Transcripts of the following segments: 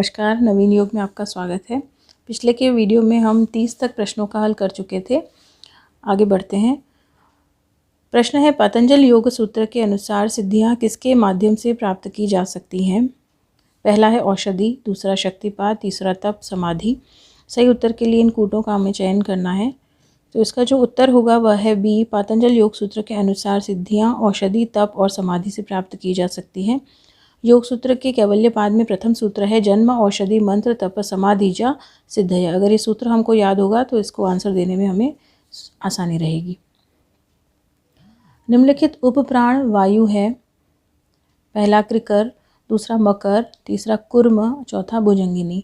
नमस्कार, नवीन योग में आपका स्वागत है। पिछले के वीडियो में हम 30 तक प्रश्नों का हल कर चुके थे। आगे बढ़ते हैं। प्रश्न है, पतंजलि योग सूत्र के अनुसार सिद्धियां किसके माध्यम से प्राप्त की जा सकती हैं? पहला है औषधि, दूसरा शक्तिपात, तीसरा तप, समाधि। सही उत्तर के लिए इन कूटों का हमें चयन करना है। तो इसका जो उत्तर होगा वह है बी। पतंजलि योग सूत्र के अनुसार सिद्धियां औषधि, तप और समाधि से प्राप्त की जा सकती हैं। योग सूत्र के कैवल्य पाद में प्रथम सूत्र है, जन्म औषधि मंत्र तप समाधि जा सिद्धया। अगर ये सूत्र हमको याद होगा तो इसको आंसर देने में हमें आसानी रहेगी। निम्नलिखित उपप्राण वायु है। पहला कृकर, दूसरा मकर, तीसरा कुर्म, चौथा भुजंगिनी।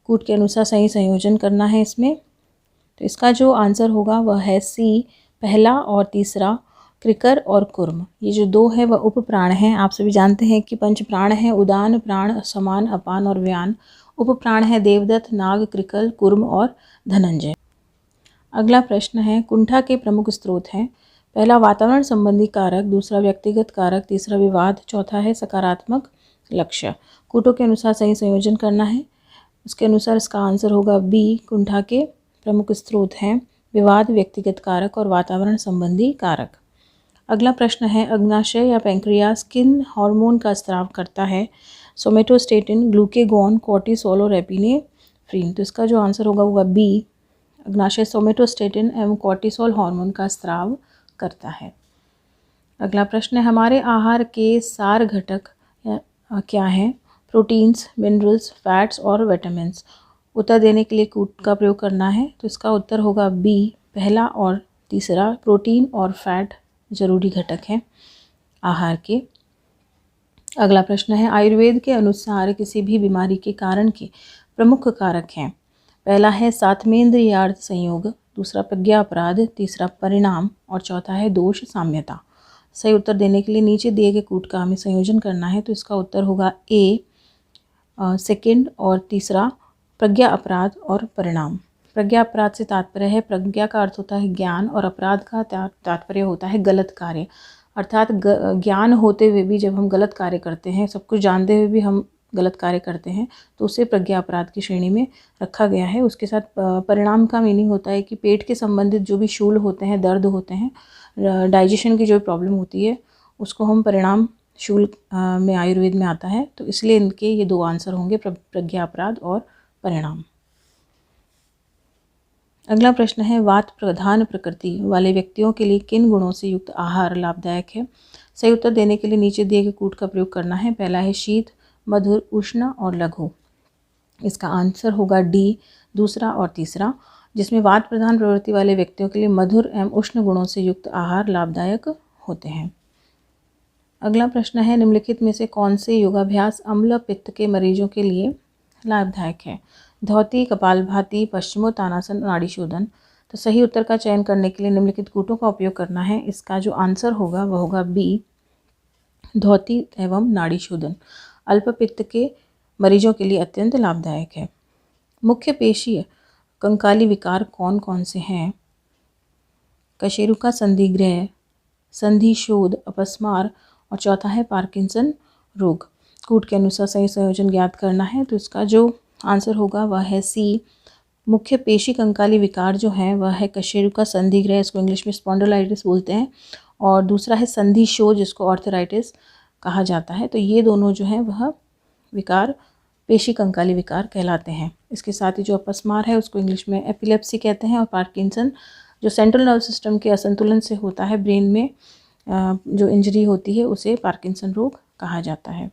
कूट के अनुसार सही संयोजन करना है इसमें। तो इसका जो आंसर होगा वह है सी, पहला और तीसरा, कृकर और कुर्म। ये जो दो है वह उपप्राण हैं। आप सभी जानते हैं कि पंच प्राण हैं, उदान, प्राण, समान, अपान और व्यान। उपप्राण है देवदत्त, नाग, कृकल, कुर्म और धनंजय। अगला प्रश्न है, कुंठा के प्रमुख स्रोत हैं। पहला वातावरण संबंधी कारक, दूसरा व्यक्तिगत कारक, तीसरा विवाद, चौथा है सकारात्मक लक्ष्य। कूटों के अनुसार सही संयोजन करना है। उसके अनुसार इसका आंसर होगा बी। कुंठा के प्रमुख स्रोत हैं विवाद, व्यक्तिगत कारक और वातावरण संबंधी कारक। अगला प्रश्न है, अग्नाशय या पैंक्रियास किन हार्मोन का स्राव करता है? सोमेटोस्टेटिन, ग्लूकेगॉन, कॉर्टिसोल और एपिनेफ्रिन। तो इसका जो आंसर होगा वह बी। अग्नाशय सोमेटोस्टेटिन एवं कॉर्टिसोल हार्मोन का स्राव करता है। अगला प्रश्न है, हमारे आहार के सार घटक क्या हैं? प्रोटीन्स, मिनरल्स, फैट्स और विटामिन्स। उत्तर देने के लिए कूट का प्रयोग करना है। तो इसका उत्तर होगा बी, पहला और तीसरा। प्रोटीन और फैट जरूरी घटक हैं आहार के। अगला प्रश्न है, आयुर्वेद के अनुसार किसी भी बीमारी के कारण के प्रमुख कारक हैं। पहला है सात्मेंद्रियार्थ संयोग, दूसरा प्रज्ञा अपराध, तीसरा परिणाम और चौथा है दोष साम्यता। सही उत्तर देने के लिए नीचे दिए गए कूट का हमें संयोजन करना है। तो इसका उत्तर होगा ए, सेकंड और तीसरा, प्रज्ञा अपराध और परिणाम। प्रज्ञा अपराध से तात्पर्य है, प्रज्ञा का अर्थ होता है ज्ञान और अपराध का तात्पर्य होता है गलत कार्य। अर्थात ज्ञान होते हुए भी जब हम गलत कार्य करते हैं, सब कुछ जानते हुए भी हम गलत कार्य करते हैं, तो उसे प्रज्ञा अपराध की श्रेणी में रखा गया है। उसके साथ परिणाम का मीनिंग होता है कि पेट के संबंधित जो भी शूल होते हैं, दर्द होते हैं, डाइजेशन की जो प्रॉब्लम होती है, उसको हम परिणाम शूल में आयुर्वेद में आता है। तो इसलिए इनके ये दो आंसर होंगे, प्रज्ञा अपराध और परिणाम। अगला प्रश्न है, वात प्रधान प्रकृति वाले व्यक्तियों के लिए किन गुणों से युक्त आहार लाभदायक है? सही उत्तर देने के लिए नीचे दिए गए कूट का प्रयोग करना है। पहला है शीत, मधुर, उष्ण और लघु। इसका आंसर होगा डी, दूसरा और तीसरा, जिसमें वात प्रधान प्रवृत्ति वाले व्यक्तियों के लिए मधुर एवं उष्ण गुणों से युक्त आहार लाभदायक होते हैं। अगला प्रश्न है, निम्नलिखित में से कौन से योगाभ्यास अम्ल पित्त के मरीजों के लिए लाभदायक है? धौती, कपालभाति, पश्चिमोत्तानासन, नाड़ी शोधन। तो सही उत्तर का चयन करने के लिए निम्नलिखित कूटों का उपयोग करना है। इसका जो आंसर होगा वह होगा बी, धौती एवं नाड़ी शोधन। अल्प पित्त के मरीजों के लिए अत्यंत लाभदायक है। मुख्य पेशीय कंकाली विकार कौन कौन से हैं? कशेरुका संधिग्रह, संधिशोध, अपस्मार और चौथा है पार्किंसन रोग। कूट के अनुसार सही संयोजन ज्ञात करना है। तो इसका जो आंसर होगा वह है सी। मुख्य पेशी कंकाली विकार जो है वह है कशेरुका संधिग्रह, इसको इंग्लिश में स्पॉन्डिलाइटिस बोलते हैं, और दूसरा है संधिशोथ, जिसको ऑर्थराइटिस कहा जाता है। तो ये दोनों जो हैं वह विकार पेशी कंकाली विकार कहलाते हैं। इसके साथ ही जो अपस्मार है उसको इंग्लिश में एपिलेप्सी कहते हैं, और पार्किंसन जो सेंट्रल नर्व सिस्टम के असंतुलन से होता है, ब्रेन में जो इंजरी होती है, उसे पार्किंसन रोग कहा जाता है।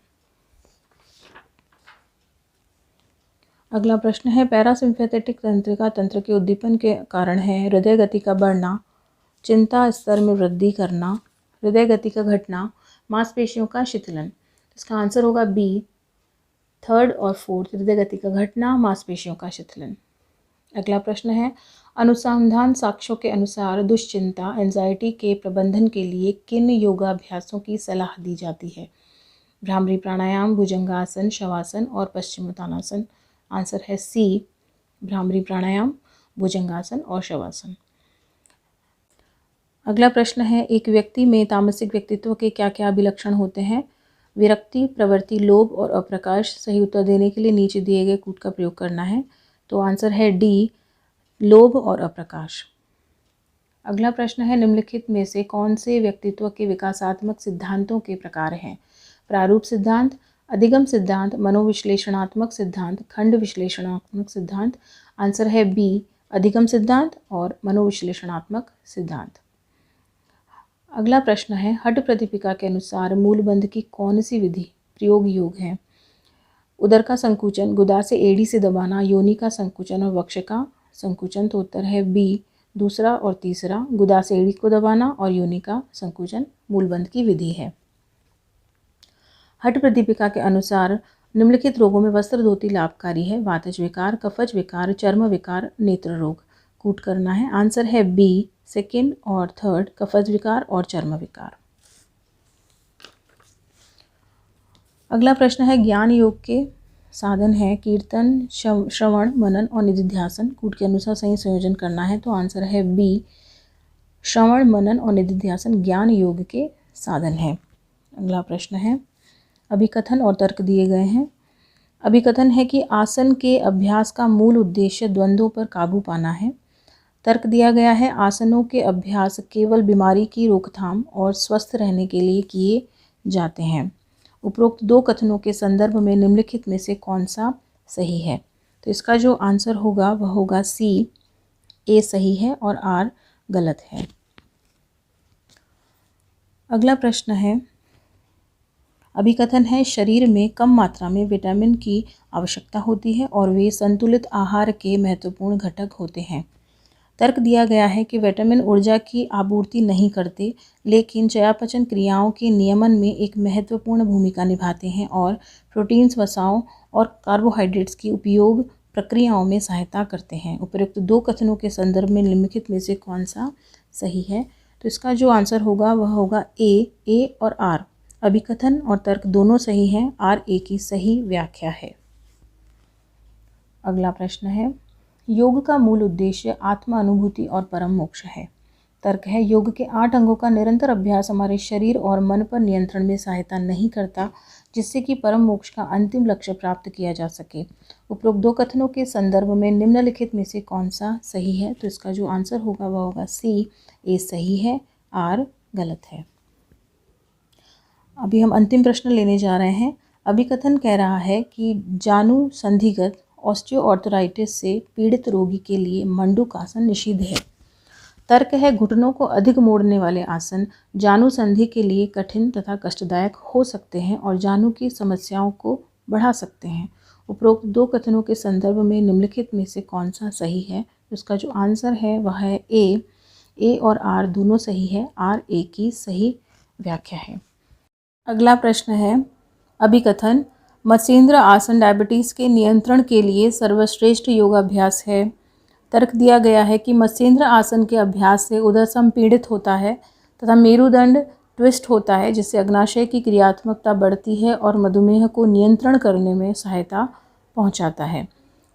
अगला प्रश्न है, पैरासिम्पैथेटिक तंत्रिका तंत्र के उद्दीपन के कारण है हृदय गति का बढ़ना, चिंता स्तर में वृद्धि करना, हृदय गति का घटना, मांसपेशियों का शिथिलन। इसका आंसर होगा बी, थर्ड और फोर्थ, हृदय गति का घटना, मांसपेशियों का शिथिलन। अगला प्रश्न है, अनुसंधान साक्ष्यों के अनुसार दुश्चिंता एंजाइटी के प्रबंधन के लिए किन योगाभ्यासों की सलाह दी जाती है? भ्रामरी प्राणायाम, भुजंगासन, शवासन और पश्चिमोत्तानासन। आंसर है सी, भ्रामरी प्राणायाम, भुजंगासन और शवासन। अगला प्रश्न है, एक व्यक्ति में तामसिक व्यक्तित्व के क्या क्या अभिलक्षण होते हैं? विरक्ति, प्रवृत्ति, लोभ और अप्रकाश सही उत्तर देने के लिए नीचे दिए गए कूट का प्रयोग करना है। तो आंसर है डी, लोभ और अप्रकाश। अगला प्रश्न है, निम्नलिखित में से कौन से व्यक्तित्व के विकासात्मक सिद्धांतों के प्रकार हैं? प्रारूप सिद्धांत, अधिगम सिद्धांत, मनोविश्लेषणात्मक सिद्धांत, खंड विश्लेषणात्मक सिद्धांत। आंसर है बी, अधिगम सिद्धांत और मनोविश्लेषणात्मक सिद्धांत। अगला प्रश्न है, हठ प्रदीपिका के अनुसार मूलबंध की कौन सी विधि प्रयोग योग्य है? उदर का संकुचन, गुदा से एड़ी से दबाना, योनि का संकुचन और वक्ष का संकुचन। तो उत्तर है बी, दूसरा और तीसरा, गुदा से एड़ी को दबाना और योनि का संकुचन मूलबंध की विधि है। हठ प्रदीपिका के अनुसार निम्नलिखित रोगों में वस्त्र धोती लाभकारी है? वातज विकार, कफज विकार, चर्म विकार, नेत्र रोग। कूट करना है। आंसर है बी, सेकेंड और थर्ड, कफज विकार और चर्म विकार। अगला प्रश्न है, ज्ञान योग के साधन है कीर्तन, श्रवण, मनन और निधिध्यासन। कूट के अनुसार सही संयोजन करना है। तो आंसर है बी, श्रवण, मनन और निधिध्यासन ज्ञान योग के साधन है। अगला प्रश्न है, अभिकथन और तर्क दिए गए हैं। अभिकथन है कि आसन के अभ्यास का मूल उद्देश्य द्वंद्वों पर काबू पाना है। तर्क दिया गया है, आसनों के अभ्यास केवल बीमारी की रोकथाम और स्वस्थ रहने के लिए किए जाते हैं। उपरोक्त दो कथनों के संदर्भ में निम्नलिखित में से कौन सा सही है? तो इसका जो आंसर होगा वह होगा सी, ए सही है और आर गलत है। अगला प्रश्न है, अभिकथन है शरीर में कम मात्रा में विटामिन की आवश्यकता होती है और वे संतुलित आहार के महत्वपूर्ण घटक होते हैं। तर्क दिया गया है कि विटामिन ऊर्जा की आपूर्ति नहीं करते, लेकिन चयापचय क्रियाओं के नियमन में एक महत्वपूर्ण भूमिका निभाते हैं और प्रोटीन्स, वसाओं और कार्बोहाइड्रेट्स की उपयोग प्रक्रियाओं में सहायता करते हैं। उपरोक्त दो कथनों के संदर्भ में निम्नलिखित में से कौन सा सही है? तो इसका जो आंसर होगा वह होगा ए और आर। अभिकथन और तर्क दोनों सही हैं, आर ए की सही व्याख्या है। अगला प्रश्न है, योग का मूल उद्देश्य आत्मा अनुभूति और परम मोक्ष है। तर्क है, योग के 8 अंगों का निरंतर अभ्यास हमारे शरीर और मन पर नियंत्रण में सहायता नहीं करता, जिससे कि परम मोक्ष का अंतिम लक्ष्य प्राप्त किया जा सके। उपरोक्त दो कथनों के संदर्भ में निम्नलिखित में से कौन सा सही है? तो इसका जो आंसर होगा वह होगा सी, ए सही है, आर गलत है। अभी हम अंतिम प्रश्न लेने जा रहे हैं। अभिकथन कह रहा है कि जानुसंधिगत ऑस्टियोआर्थराइटिस से पीड़ित रोगी के लिए मंडूकासन निषिद्ध है। तर्क है, घुटनों को अधिक मोड़ने वाले आसन जानुसंधि के लिए कठिन तथा कष्टदायक हो सकते हैं और जानु की समस्याओं को बढ़ा सकते हैं। उपरोक्त दो कथनों के संदर्भ में निम्नलिखित में से कौन सा सही है? उसका जो आंसर है वह है ए और आर दोनों सही है, आर ए की सही व्याख्या है। अगला प्रश्न है, अभिकथन मत्स्येंद्र आसन डायबिटीज़ के नियंत्रण के लिए सर्वश्रेष्ठ योगाभ्यास है। तर्क दिया गया है कि मत्स्येंद्र आसन के अभ्यास से उदर संपीड़ित होता है तथा मेरुदंड ट्विस्ट होता है, जिससे अग्नाशय की क्रियात्मकता बढ़ती है और मधुमेह को नियंत्रण करने में सहायता पहुंचाता है।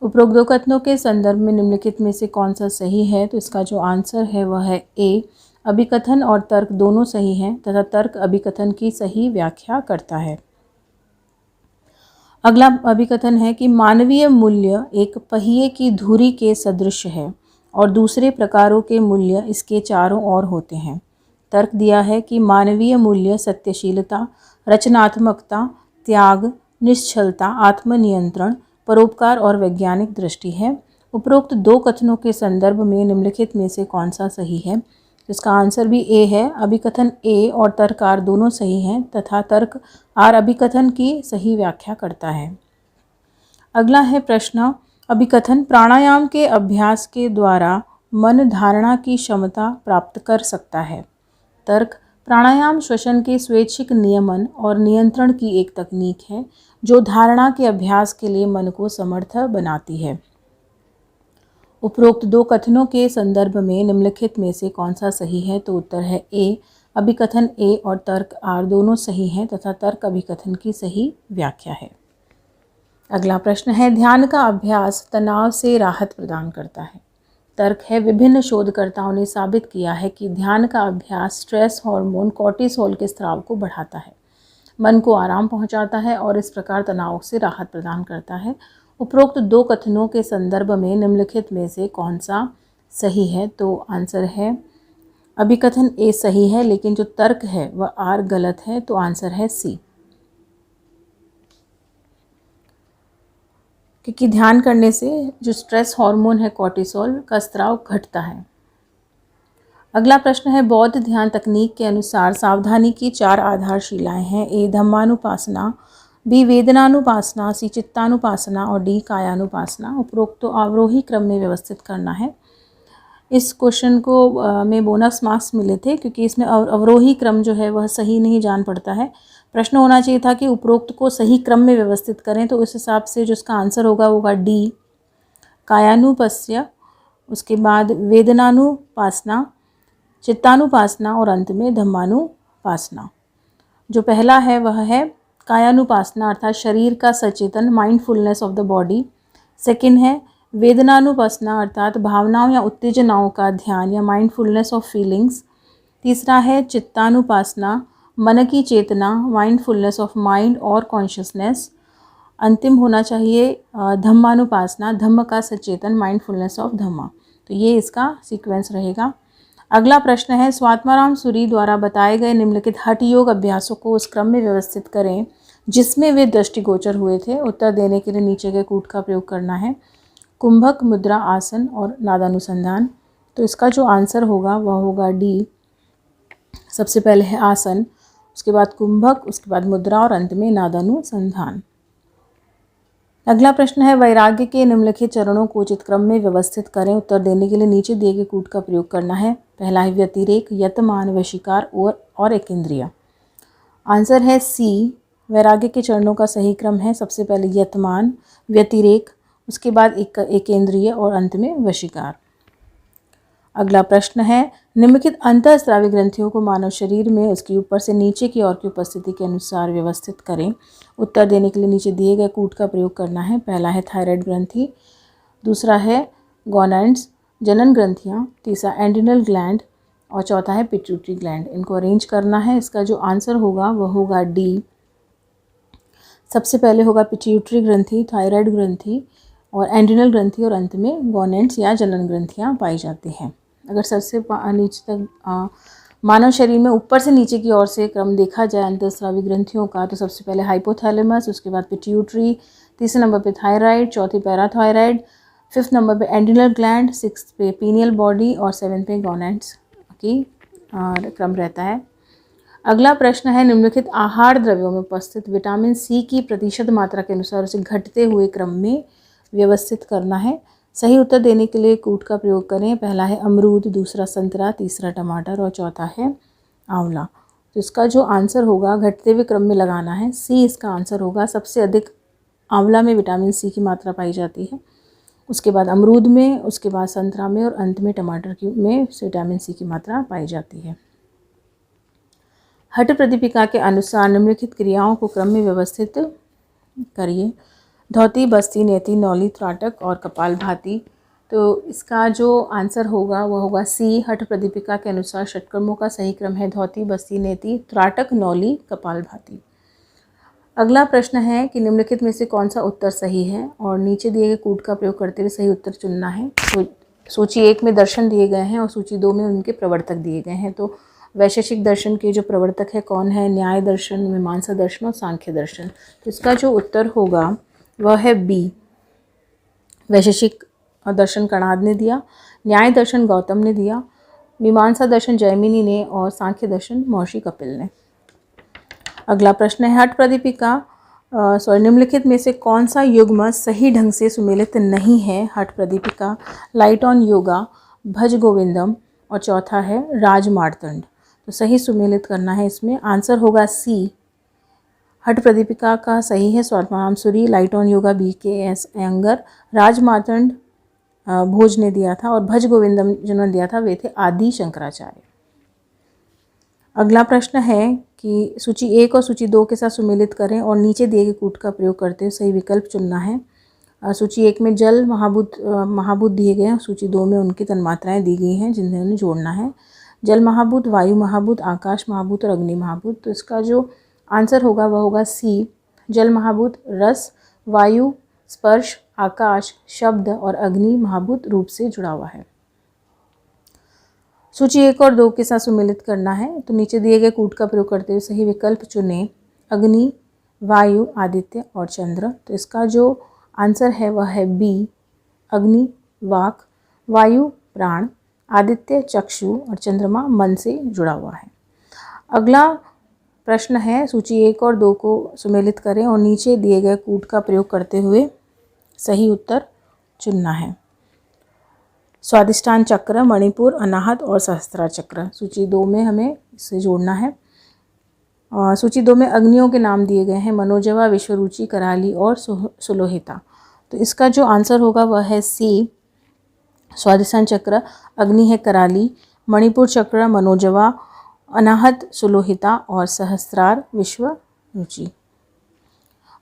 उपरोक्त दो कथनों के संदर्भ में निम्नलिखित में से कौन सा सही है? तो इसका जो आंसर है वह है ए। अभिकथन और तर्क दोनों सही हैं तथा तर्क अभिकथन की सही व्याख्या करता है। अगला अभिकथन है कि मानवीय मूल्य एक पहिए की धुरी के सदृश है और दूसरे प्रकारों के मूल्य इसके चारों ओर होते हैं। तर्क दिया है कि मानवीय मूल्य सत्यशीलता, रचनात्मकता, त्याग, निश्चलता, आत्मनियंत्रण, परोपकार और वैज्ञानिक दृष्टि है। उपरोक्त दो कथनों के संदर्भ में निम्नलिखित में से कौन सा सही है? इसका आंसर भी ए है। अभिकथन ए और तर्क आर दोनों सही हैं तथा तर्क आर अभिकथन की सही व्याख्या करता है। अगला है प्रश्न, अभिकथन प्राणायाम के अभ्यास के द्वारा मन धारणा की क्षमता प्राप्त कर सकता है। तर्क, प्राणायाम श्वसन के स्वैच्छिक नियमन और नियंत्रण की एक तकनीक है जो धारणा के अभ्यास के लिए मन को समर्थ बनाती है। उपरोक्त दो कथनों के संदर्भ में निम्नलिखित में से कौन सा सही है? तो उत्तर है ए। अभिकथन ए और तर्क आर दोनों सही हैं तथा तर्क अभिकथन की सही व्याख्या है। अगला प्रश्न है, ध्यान का अभ्यास तनाव से राहत प्रदान करता है। तर्क है, विभिन्न शोधकर्ताओं ने साबित किया है कि ध्यान का अभ्यास स्ट्रेस हार्मोन कोर्टिसोल के स्राव को बढ़ाता है। मन को आराम पहुंचाता है और इस प्रकार तनाव से राहत प्रदान करता है। उपरोक्त दो कथनों के संदर्भ में निम्नलिखित में से कौन सा सही है? तो आंसर है अभिकथन ए सही है, लेकिन जो तर्क है वह आर गलत है, तो आंसर है सी। क्योंकि ध्यान करने से जो स्ट्रेस हार्मोन है कॉर्टिसोल का स्राव घटता है। अगला प्रश्न है, बौद्ध ध्यान तकनीक के अनुसार सावधानी की 4 आधारशिलाएं हैं। ए धम्मानुपासना, बी वेदनानुपासना, सी चित्तानुपासना और डी कायानुपासना। उपरोक्त तो अवरोही क्रम में व्यवस्थित करना है। इस क्वेश्चन को में बोनस मार्क्स मिले थे क्योंकि इसमें अवरोही क्रम जो है वह सही नहीं जान पड़ता है। प्रश्न होना चाहिए था कि उपरोक्त को सही क्रम में व्यवस्थित करें, तो उस हिसाब से जो इसका आंसर होगा वो होगा डी कायानुपस्य, उसके बाद वेदनानुपासना, चित्तानुपासना और अंत में धम्मानुपासना। जो पहला है वह है कायानुपासना अर्थात शरीर का सचेतन, mindfulness of the body. Second है वेदनानुपासना अर्थात भावनाओं या उत्तेजनाओं का ध्यान या माइंडफुलनेस ऑफ फीलिंग्स। तीसरा है चित्तानुपासना, मन की चेतना, माइंडफुलनेस ऑफ माइंड और कॉन्शियसनेस। अंतिम होना चाहिए धम्मानुपासना, धम्म का सचेतन, माइंडफुलनेस ऑफ धम्मा। तो ये इसका सीक्वेंस रहेगा। अगला प्रश्न है, स्वात्माराम सूरी द्वारा बताए गए निम्नलिखित हठ योग अभ्यासों को उस क्रम में व्यवस्थित करें जिसमें वे दृष्टिगोचर हुए थे। उत्तर देने के लिए नीचे के कूट का प्रयोग करना है। कुंभक, मुद्रा, आसन और नादानुसंधान। तो इसका जो आंसर होगा वह होगा डी। सबसे पहले है आसन, उसके बाद कुंभक, उसके बाद मुद्रा और अंत में नादानुसंधान। अगला प्रश्न है, वैराग्य के निम्नलिखित चरणों को उचित क्रम में व्यवस्थित करें। उत्तर देने के लिए नीचे दिए गए कूट का प्रयोग करना है। पहला है व्यतिरेक, यतमान, वशीकार और एकेंद्रिय। आंसर है सी। वैराग्य के चरणों का सही क्रम है सबसे पहले यतमान, व्यतिरेक, उसके बाद एकेंद्रिय और अंत में वशीकार। अगला प्रश्न है, निम्नलिखित अंतःस्रावी ग्रंथियों को मानव शरीर में उसकी ऊपर से नीचे की ओर की उपस्थिति के अनुसार व्यवस्थित करें। उत्तर देने के लिए नीचे दिए गए कूट का प्रयोग करना है। पहला है थायराइड ग्रंथि, दूसरा है गोनाड्स, जनन ग्रंथियाँ, तीसरा एंड्रिनल ग्लैंड और चौथा है पिट्यूटरी ग्लैंड। इनको अरेंज करना है। इसका जो आंसर होगा वह होगा डी। सबसे पहले होगा पिट्यूटरी ग्रंथि, थायराइड ग्रंथि और एंड्रिनल ग्रंथि और अंत में गोनेड्स या जनन ग्रंथियाँ पाई जाती हैं। अगर सबसे नीचे तक मानव शरीर में ऊपर से नीचे की ओर से क्रम देखा जाए अंतःस्रावी ग्रंथियों का, तो सबसे पहले हाइपोथैलेमस, उसके बाद पिट्यूटरी, तीसरे नंबर पे थायराइड, चौथी पैराथायराइड, फिफ्थ नंबर पे एंड्रिनल ग्लैंड, सिक्स्थ पे पीनियल बॉडी और सेवेंथ पे गोनेड्स की क्रम रहता है। अगला प्रश्न है, निम्नलिखित आहार द्रव्यों में उपस्थित विटामिन सी की प्रतिशत मात्रा के अनुसार उसे घटते हुए क्रम में व्यवस्थित करना है। सही उत्तर देने के लिए कूट का प्रयोग करें। पहला है अमरूद, दूसरा संतरा, तीसरा टमाटर और चौथा है आंवला। तो इसका जो आंसर होगा घटते हुए क्रम में लगाना है। सी इसका आंसर होगा। सबसे अधिक आंवला में विटामिन सी की मात्रा पाई जाती है, उसके बाद अमरूद में, उसके बाद संतरा में और अंत में टमाटर में विटामिन सी की मात्रा पाई जाती है। हठ प्रदीपिका के अनुसार निम्नलिखित क्रियाओं को क्रम में व्यवस्थित करिए। धौती, बस्ती, नेति, नौली, त्राटक और कपालभाति। तो इसका जो आंसर होगा वह होगा सी। हठ प्रदीपिका के अनुसार षटकर्मों का सही क्रम है धौती, बस्ती, नेति, त्राटक, नौली, कपालभाति। अगला प्रश्न है कि निम्नलिखित में से कौन सा उत्तर सही है और नीचे दिए गए कूट का प्रयोग करते हुए सही उत्तर चुनना है। सूची 1 में दर्शन दिए गए हैं और सूची 2 में उनके प्रवर्तक दिए गए हैं। तो वैशेषिक दर्शन के जो प्रवर्तक है कौन है? न्याय दर्शन, मीमांसा दर्शन और सांख्य दर्शन। तो इसका जो उत्तर होगा वह है बी। वैशेषिक दर्शन कणाद ने दिया, न्याय दर्शन गौतम ने दिया, मीमांसा दर्शन जैमिनी ने और सांख्य दर्शन महर्षि कपिल ने। अगला प्रश्न है, हठ प्रदीपिका निम्नलिखित में से कौन सा युग्म सही ढंग से सुमेलित नहीं है? हठ प्रदीपिका, लाइट ऑन योगा, भज गोविंदम और चौथा है राजमार्तंड। तो सही सुमेलित करना है इसमें। आंसर होगा सी। हठ प्रदीपिका का सही है Swatmarama Suri, light on yoga BKS Iyengar, Rajmartand Bhoj ने दिया था और भज गोविंदम जिन्होंने दिया था वे थे आदि शंकराचार्य। अगला प्रश्न है कि सूची 1 और सूची 2 के साथ सुमेलित करें और नीचे दिए गए कूट का प्रयोग करते हुए सही विकल्प चुनना है। सूची 1 में जल महाभूत दिए गए हैं, सूची 2 में उनकी तन्मात्राएं दी गई हैं जिन्हें उन्हें जोड़ना है। जल महाभूत, वायु महाभूत, आकाश महाभूत और अग्नि महाभूत। तो इसका जो आंसर होगा वह होगा सी, जल महाभूत, रस, वायु, स्पर्श, आकाश, शब्द और अग्नि महाभूत रूप से जुड़ा हुआ है। सूची 1 और 2 के साथ सुमेलित करना है तो नीचे दिए गए कूट का प्रयोग करते हुए सही विकल्प चुनें। अग्नि, वायु, आदित्य और चंद्र। तो इसका जो आंसर है वह है बी, अग्नि वाक, वायु प्राण, आदित्य चक्षु और चंद्रमा मन से जुड़ा हुआ है। अगला प्रश्न है, सूची 1 और 2 को सुमेलित करें और नीचे दिए गए कूट का प्रयोग करते हुए सही उत्तर चुनना है। स्वादिष्टान चक्र, मणिपुर, अनाहत और सहस्त्रा चक्र। सूची 2 में हमें इसे जोड़ना है। सूची 2 में अग्नियों के नाम दिए गए हैं, मनोजवा, विश्वरुचि, कराली और सुलोहिता। तो इसका जो आंसर होगा वह है सी, स्वादिष्टान चक्र अग्नि है कराली, मणिपुर चक्र मनोजवा, अनाहत सुलोहिता और सहस्त्रार विश्वरुचि।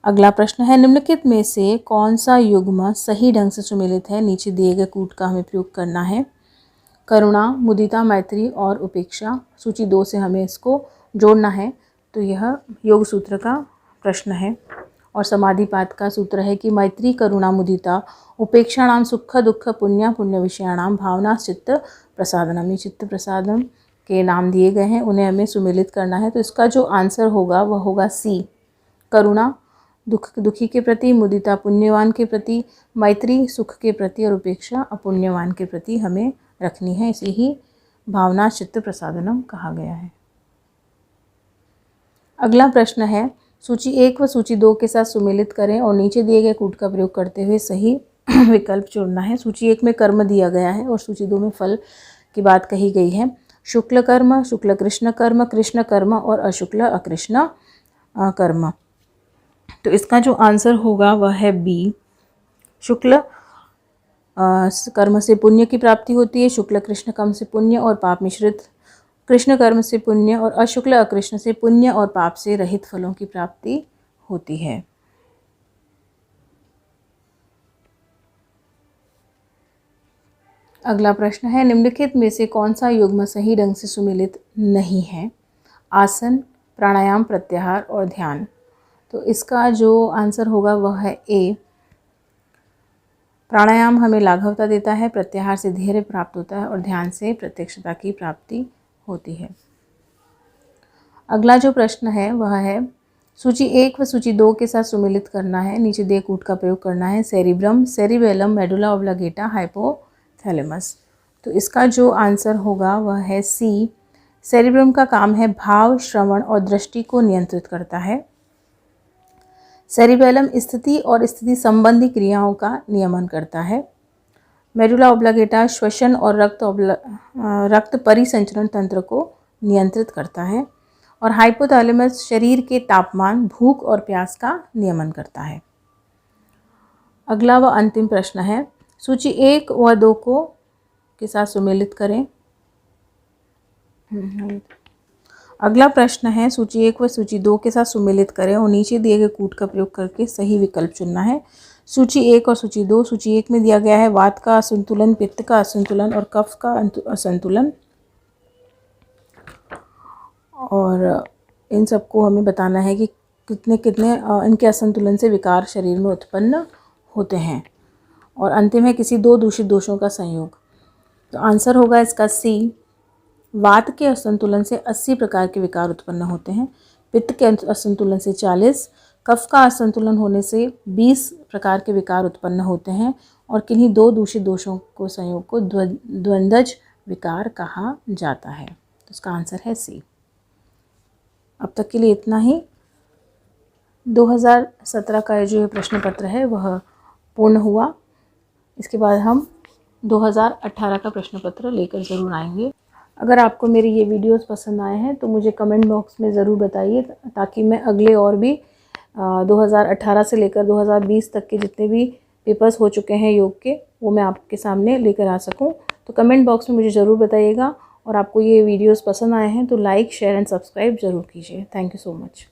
अगला प्रश्न है, निम्नलिखित में से कौन सा युग्म सही ढंग से सुमेलित है? नीचे दिए गए कूट का हमें प्रयोग करना है। करुणा, मुदिता, मैत्री और उपेक्षा। सूची 2 से हमें इसको जोड़ना है। तो यह योग सूत्र का प्रश्न है और समाधिपात का सूत्र है कि मैत्री, करुणा, मुदिता, उपेक्षाणाम सुख दुख पुण्य पुण्य विषयाणाम भावना चित्त प्रसादनम। ये चित्त प्रसादम के नाम दिए गए हैं, उन्हें हमें सुमेलित करना है। तो इसका जो आंसर होगा वह होगा सी, करुणा दुखी के प्रति, मुदिता पुण्यवान के प्रति, मैत्री सुख के प्रति और उपेक्षा अपुण्यवान के प्रति हमें रखनी है। इसे ही भावना चित्त प्रसादनम कहा गया है। अगला प्रश्न है, सूची 1 व सूची 2 के साथ सुमेलित करें और नीचे दिए गए कूट का प्रयोग करते हुए सही विकल्प चुनना है। सूची 1 में कर्म दिया गया है और सूची 2 में फल की बात कही गई है। शुक्ल कर्म, शुक्ल कृष्ण कर्म, कृष्ण कर्म और अशुक्ल अकृष्ण कर्म। तो इसका जो आंसर होगा वह है बी, शुक्ल कर्म से पुण्य की प्राप्ति होती है, शुक्ल कृष्ण कर्म से पुण्य और पाप मिश्रित कृष्ण कर्म से पुण्य और अशुक्ल अकृष्ण से पुण्य और पाप से रहित फलों की प्राप्ति होती है। अगला प्रश्न है, निम्नलिखित में से कौन सा युग्म सही ढंग से सुमेलित नहीं है? आसन, प्राणायाम, प्रत्याहार और ध्यान। तो इसका जो आंसर होगा वह है ए, प्राणायाम हमें लाघवता देता है, प्रत्याहार से धैर्य प्राप्त होता है और ध्यान से प्रत्यक्षता की प्राप्ति होती है। अगला जो प्रश्न है वह है, सूची 1 व सूची 2 के साथ सुमेलित करना है। नीचे दिए कूट का प्रयोग करना है। Cerebrum, cerebellum, medulla oblongata, hypothalamus. तो इसका जो आंसर होगा वह है सी, सेरिब्रम का काम है भाव, श्रवण और दृष्टि को नियंत्रित करता है। सेरिबेलम स्थिति और स्थिति संबंधी क्रियाओं का नियमन करता है। मेडुला ऑब्लांगेटा श्वसन और रक्त परिसंचरण तंत्र को नियंत्रित करता है और हाइपोथैलेमस शरीर के तापमान, भूख और प्यास का नियमन करता है। अगला व अंतिम प्रश्न है, सूची 1 व 2 को के साथ सुमेलित करें। अगला प्रश्न है, सूची 1 व सूची 2 के साथ सुमेलित करें और नीचे दिए गए कूट का प्रयोग करके सही विकल्प चुनना है। सूची 1 और सूची 2। सूची 1 में दिया गया है वात का असंतुलन, पित्त का असंतुलन और कफ का असंतुलन, और इन सबको हमें बताना है कि कितने कितने इनके असंतुलन से विकार शरीर में उत्पन्न होते हैं। और अंतिम है किसी 2 दूषित दोषों का संयोग। तो आंसर होगा इसका सी, वात के असंतुलन से 80 प्रकार के विकार उत्पन्न होते हैं, पित्त के असंतुलन से 40, कफ का असंतुलन होने से 20 प्रकार के विकार उत्पन्न होते हैं और किन्हीं 2 दूषित दोषों को संयोग को द्वंद्वज विकार कहा जाता है। तो इसका आंसर है सी। अब तक के लिए इतना ही। 2017 का जो प्रश्न पत्र है वह पूर्ण हुआ। इसके बाद हम 2018 का प्रश्न पत्र लेकर ज़रूर आएंगे। अगर आपको मेरी ये वीडियोस पसंद आए हैं तो मुझे कमेंट बॉक्स में ज़रूर बताइए, ताकि मैं अगले और भी 2018 से लेकर 2020 तक के जितने भी पेपर्स हो चुके हैं योग के, वो मैं आपके सामने लेकर आ सकूं। तो कमेंट बॉक्स में मुझे ज़रूर बताइएगा। और आपको ये वीडियोस पसंद आए हैं तो लाइक, शेयर एंड सब्सक्राइब ज़रूर कीजिए। Thank you so much.